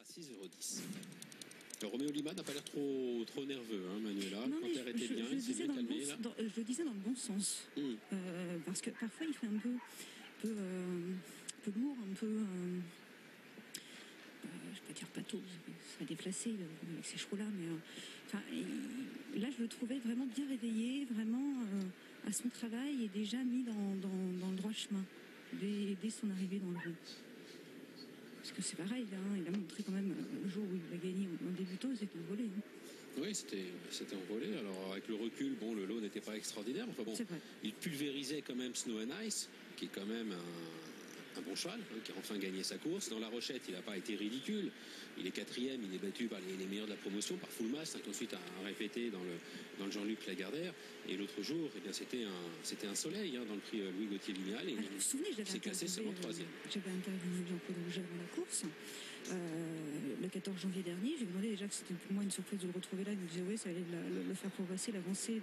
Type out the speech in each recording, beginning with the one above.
à 6,10 €. Le Roméo Lima n'a pas l'air trop nerveux, hein, Manuela. Non, quand l'air était bien, il s'est bien calmé. Je le disais dans le bon sens. Parce que parfois, il fait un peu lourd, un peu... je ne vais pas dire pâteau, ça serait déplacé avec ces chevaux-là, mais là, je le trouvais vraiment bien réveillé, vraiment à son travail et déjà mis dans le droit chemin dès son arrivée dans le ring. Parce que c'est pareil, hein, il a montré quand même le jour où il a gagné en débutant, c'était envolé. Hein. Oui, c'était envolé. Alors avec le recul, bon, le lot n'était pas extraordinaire. Enfin bon, il pulvérisait quand même Snow and Ice, qui est quand même un bon cheval, hein, qui a enfin gagné sa course. Dans la Rochette, il n'a pas été ridicule. Il est quatrième, il est battu par les meilleurs de la promotion, par Full Mast, qui ensuite a répété dans le Jean-Luc Lagardère. Et l'autre jour, eh bien, c'était un soleil, hein, dans le prix Louis Gauthier Lignal. Et vous vous souvenez, il s'est classé seulement troisième. J'avais interviewé Jean-Claude Rouget avant la course. Le 14 janvier dernier, j'ai demandé déjà que c'était pour moi une surprise de le retrouver là. Il me disait oui, ça allait le faire progresser, l'avancer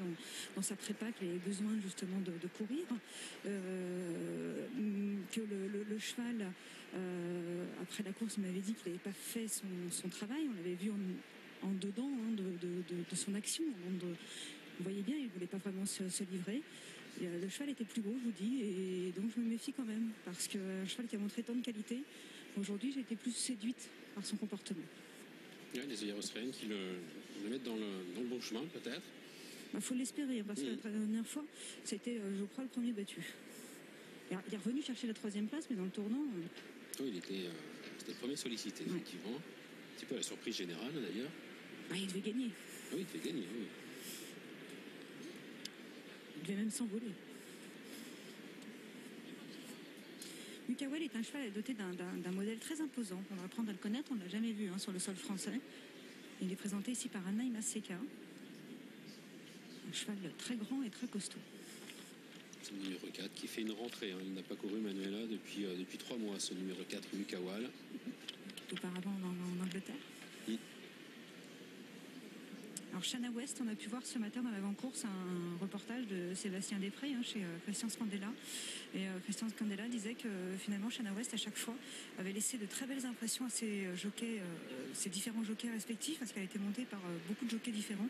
dans sa prépa, qu'il avait besoin justement de courir. Que le cheval, après la course, m'avait dit qu'il n'avait pas fait son travail. On l'avait vu en dedans, hein, de son action. Vous voyez bien, il ne voulait pas vraiment se livrer. Et, le cheval était plus beau, je vous dis, et donc je me méfie quand même, parce qu'un cheval qui a montré tant de qualité, aujourd'hui j'ai été plus séduite par son comportement. Ouais, les œillères australiennes qui le mettent dans le bon chemin, peut-être. Faut l'espérer, parce que la dernière fois, c'était, je crois, le premier battu. Il est revenu chercher la troisième place, mais dans le tournant... Oui, c'était le premier sollicité, effectivement. Un petit peu la surprise générale, d'ailleurs. Il devait gagner. Oui, il devait gagner, oui. Il devait même s'envoler. Mukawel est un cheval doté d'un modèle très imposant. On va apprendre à le connaître, on ne l'a jamais vu, hein, sur le sol français. Il est présenté ici par Anna Imaseka. Un cheval très grand et très costaud. C'est le numéro 4 qui fait une rentrée. Hein. Il n'a pas couru Manuela depuis 3 mois, ce numéro 4, Mukawel. Auparavant en Angleterre. Alors Shanna West, on a pu voir ce matin dans l'avant-course un reportage de Sébastien Després, hein, chez Christian Scandella. Et Christian Scandella disait que finalement Shanna West à chaque fois avait laissé de très belles impressions à ses jockeys, ses différents jockeys respectifs, parce qu'elle a été montée par beaucoup de jockeys différents.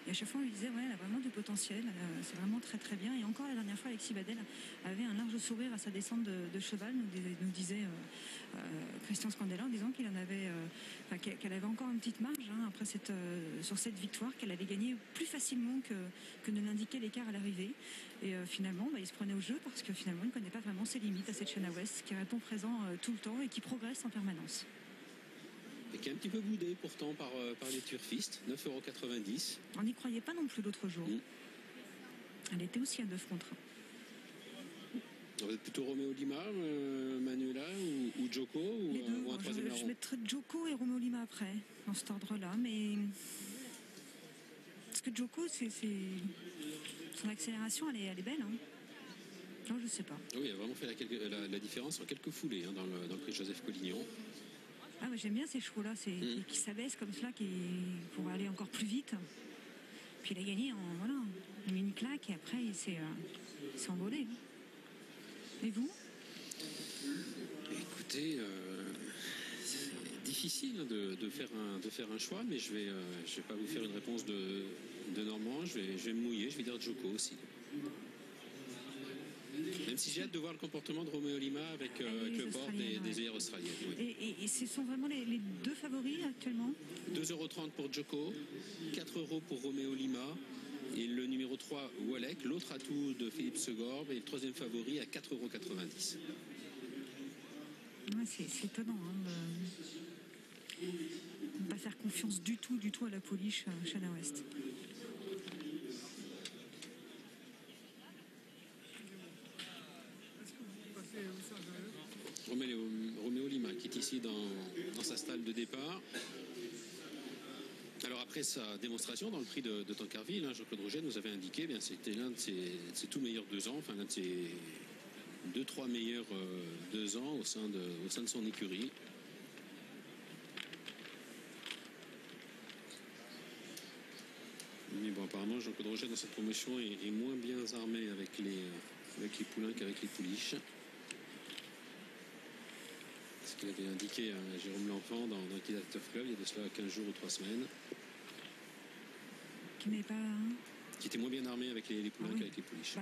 Et à chaque fois on lui disait ouais, elle a vraiment du potentiel, c'est vraiment très très bien. Et encore la dernière fois Alexis Badel avait un large sourire à sa descente de cheval, nous disait Christian Scandella, en disant qu'il en avait, qu'elle avait encore une petite marge, hein, après sur cette victoire, qu'elle allait gagner plus facilement que ne l'indiquait l'écart à l'arrivée. Et finalement, il se prenait au jeu, parce que finalement, il ne connaît pas vraiment ses limites à cette Shanna West, qui répond présent tout le temps et qui progresse en permanence. Et qui est un petit peu boudé pourtant par les turfistes, 9,90 €. On n'y croyait pas non plus l'autre jour. Elle était aussi à 9 contre 1. Vous êtes plutôt Roméo Lima, Manuela ou Joko, ou un troisième larron? Je mettrais Joko et Roméo Lima après, dans cet ordre-là, mais... Parce que Joko, son accélération, elle est belle. Hein. Non, je sais pas. Oui, il a vraiment fait la différence en quelques foulées, hein, dans le prix Joseph Collignon. Mais j'aime bien ces chevaux-là, qui s'abaissent comme cela, qui pour aller encore plus vite. Puis il a gagné il met une claque et après il s'est envolé. Et vous? Écoutez, c'est difficile de faire un choix, mais je vais pas vous faire une réponse de Normand. Je vais me mouiller, je vais dire Joko aussi. Même si j'ai hâte de voir le comportement de Roméo Lima avec le bord des œillères australiennes. Oui. Et ce sont vraiment les deux favoris actuellement? 2,30 € pour Joko, 4 € pour Roméo Lima. Et le numéro 3, Walek, l'autre atout de Philippe Segorbe, et le troisième favori à 4,90 €. C'est étonnant, hein, de ne pas faire confiance du tout à la pouliche Shanna West. Roméo Lima qui est ici dans sa stalle de départ. Alors après sa démonstration dans le prix de Tancarville, hein, Jean-Claude Rouget nous avait indiqué, c'était l'un de ses tout meilleurs 2 ans, enfin l'un de ses 2-3 meilleurs 2 ans au sein de son écurie. Mais bon, apparemment Jean-Claude Rouget dans cette promotion est moins bien armé avec les poulains qu'avec les pouliches. qu'il avait indiqué à Jérôme L'Enfant dans Equilateur Club il y a de cela 15 jours ou 3 semaines. Qui n'est pas... Qui était moins bien armé avec les poulains qu'avec les pouliches.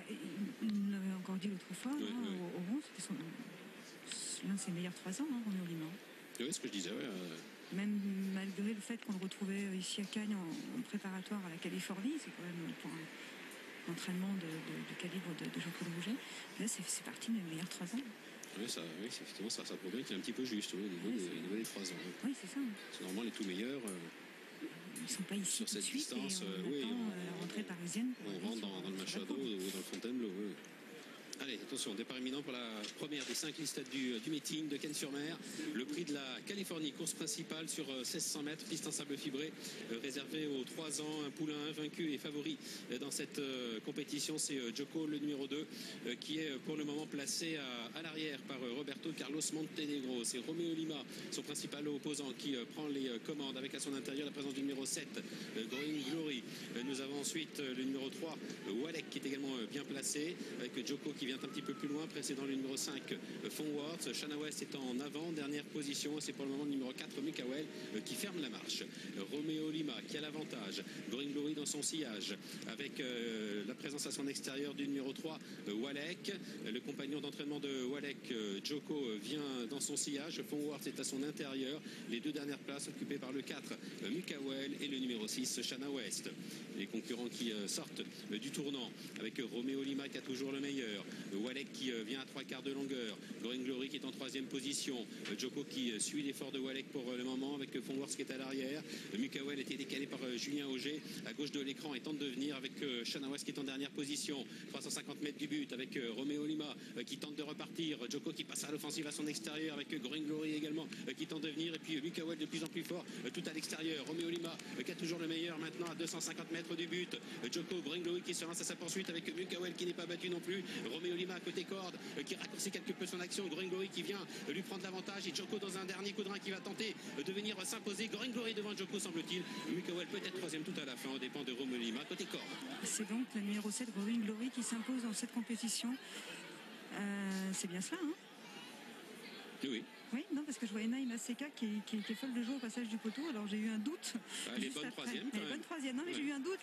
Il l'avait encore dit l'autre fois, au Ron, c'était l'un de ses meilleurs 3 ans, Roméo Lima. Oui, c'est ce que je disais, Même malgré le fait qu'on le retrouvait ici à Cagnes en préparatoire à la Californie, c'est quand même pour un entraînement du calibre de Jean-Claude Rouget. Là, c'est parti de mes meilleurs 3 ans. Oui, effectivement, ça prouve bien qu'il est un petit peu juste au niveau des 3 ans. Oui, c'est ça. C'est normalement les tout meilleurs. Ils ne sont pas ici sur cette distance. La rentrée parisienne. On rentre dans le Machado ou dans le Fontainebleau. Oui. Allez, attention, départ imminent pour la première des 5 listes du meeting de Cannes-sur-Mer. Le prix de la Californie, course principale sur 1600 mètres, piste en sable fibré, réservé aux 3 ans, un poulain invaincu et favori dans cette compétition. C'est Joko, le numéro 2, qui est pour le moment placé à l'arrière par Roberto Carlos Montenegro. C'est Roméo Lima, son principal opposant, qui prend les commandes avec à son intérieur la présence du numéro 7, Growing Glory. Nous avons ensuite le numéro 3, Walek, qui est également bien placé, avec Joko qui vient un petit peu plus loin, précédant le numéro 5, Fonworth. Shana West est en avant, dernière position. C'est pour le moment le numéro 4, Mukawel, qui ferme la marche. Roméo Lima qui a l'avantage. Growing Glory dans son sillage, avec la présence à son extérieur du numéro 3, Walek. Le compagnon d'entraînement de Walek, Joko, vient dans son sillage. Fonworth est à son intérieur. Les 2 dernières places occupées par le 4, Mukawel, et le numéro 6, Shana West. Les concurrents qui sortent du tournant, avec Roméo Lima qui a toujours le meilleur. Walek qui vient à 3/4 de longueur. Growing Glory qui est en 3e position. Joko qui suit l'effort de Walek pour le moment, avec Fonworth qui est à l'arrière. Mukawel était décalé par Julien Auger à gauche de l'écran et tente de venir, avec Shana West qui est en dernière position. 350 mètres du but, avec Roméo Lima qui tente de repartir. Joko qui passe à l'offensive à son extérieur, avec Growing Glory également qui tente de venir, et puis Mukawel de plus en plus fort tout à l'extérieur. Roméo Lima qui a toujours le meilleur maintenant à 250 mètres du but. Joko, Growing Glory qui se lance à sa poursuite, avec Mukawel qui n'est pas battu non plus. Roméo Lima à côté corde qui raccourcit quelque peu son action. Growing Glory qui vient lui prendre l'avantage, et Joko dans un dernier coup de rein qui va tenter de venir s'imposer. Growing Glory devant Joko, semble-t-il. Mukawel peut-être 3e tout à la fin, au dépend de Roméo Lima côté corde. C'est donc le numéro 7, Growing Glory, qui s'impose dans cette compétition. C'est bien cela, hein? Oui. Oui, non, parce que je vois Naïma Seka qui est folle de joie au passage du poteau. Alors j'ai eu un doute. Elle est bonne 3e. Elle est bonne 3e. Non, mais j'ai eu un doute.